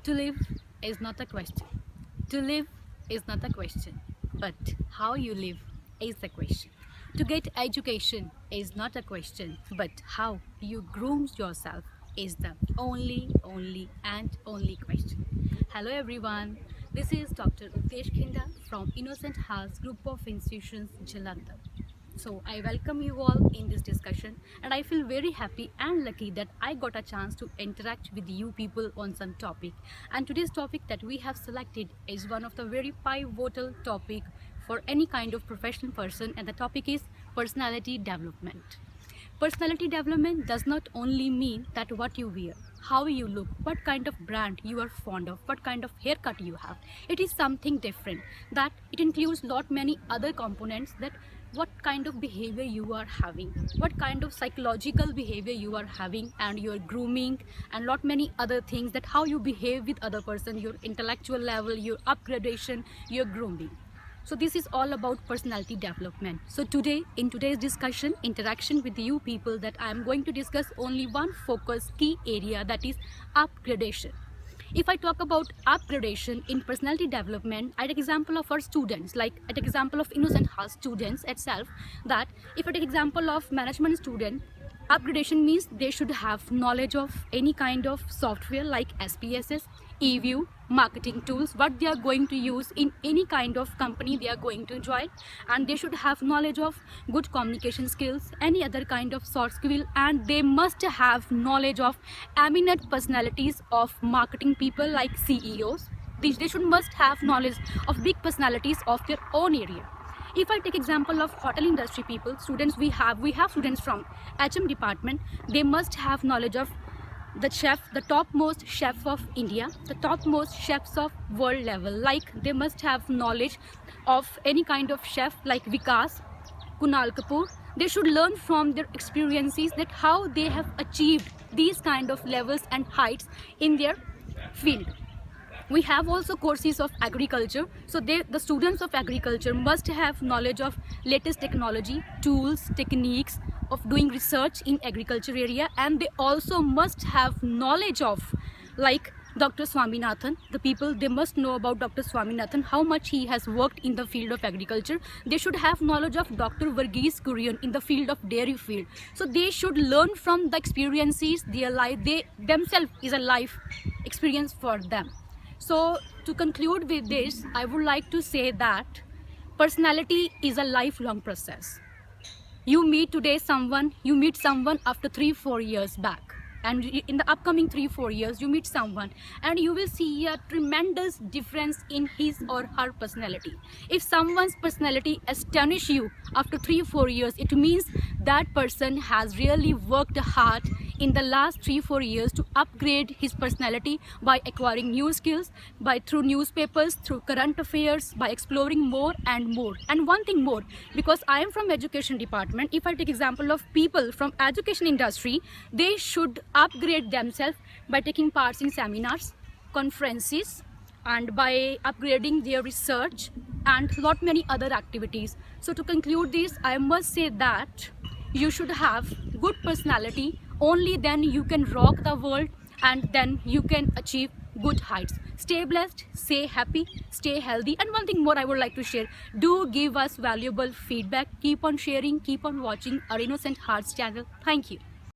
To live is not a question. To live is not a question, but how you live is the question. To get education is not a question, but how you groom yourself is the only question. Hello everyone, this is Dr. Updesh Khinda from Innocent Hearts Group of Institutions, Jalandhar. So I welcome you all in this discussion, and I feel very happy and lucky that I got a chance to interact with you people on some topic. And today's topic that we have selected is one of the very pivotal topic for any kind of professional person, and the topic is personality development. Personality development does not only mean that what you wear, how you look, what kind of brand you are fond of, what kind of haircut you have. It is something different, that it includes lot many other components, that what kind of behavior you are having, what kind of psychological behavior you are having, and your grooming and lot many other things, that how you behave with other person, your intellectual level, your upgradation, your grooming. So this is all about personality development. So today, in today's discussion, interaction with you people, that I am going to discuss only one focus key area, that is upgradation. If I talk about upgradation in personality development, I take example of our students, like I take example of Innocent Hearts students itself, that if I take example of management student, upgradation means they should have knowledge of any kind of software like SPSS, EView, marketing tools, what they are going to use in any kind of company they are going to join, and they should have knowledge of good communication skills, any other kind of soft skill, and they must have knowledge of eminent personalities of marketing people like CEOs. They should must have knowledge of big personalities of their own area. If I take example of hotel industry people, students, we have students from HM department, they must have knowledge of the chef, the topmost chef of India, the topmost chefs of world level. Like they must have knowledge of any kind of chef like Vikas, Kunal Kapoor. They should learn from their experiences, that how they have achieved these kind of levels and heights in their field. We have also courses of agriculture, so the students of agriculture must have knowledge of latest technology, tools, techniques of doing research in agriculture area, and they also must have knowledge of like Dr. Swaminathan. The people, they must know about Dr. Swaminathan, how much he has worked in the field of agriculture. They should have knowledge of Dr. Varghese Kurian in the field of dairy field. So they should learn from the experiences, their life, they themselves is a life experience for them. So to conclude with this, I would like to say that personality is a lifelong process. You meet today someone, you meet someone after 3-4 years back, and in the upcoming 3-4 years you meet someone, and you will see a tremendous difference in his or her personality. If someone's personality astonishes you after 3-4 years, it means that person has really worked hard in the last 3-4 years to upgrade his personality by acquiring new skills, by through newspapers, through current affairs, by exploring more and more. And one thing more, because I am from education department, if I take example of people from education industry, they should upgrade themselves by taking parts in seminars, conferences, and by upgrading their research and lot many other activities. So to conclude this, I must say that you should have good personality. Only then you can rock the world, and then you can achieve good heights. Stay blessed, stay happy, stay healthy. And one thing more I would like to share, do give us valuable feedback. Keep on sharing, keep on watching our Innocent Hearts channel. Thank you.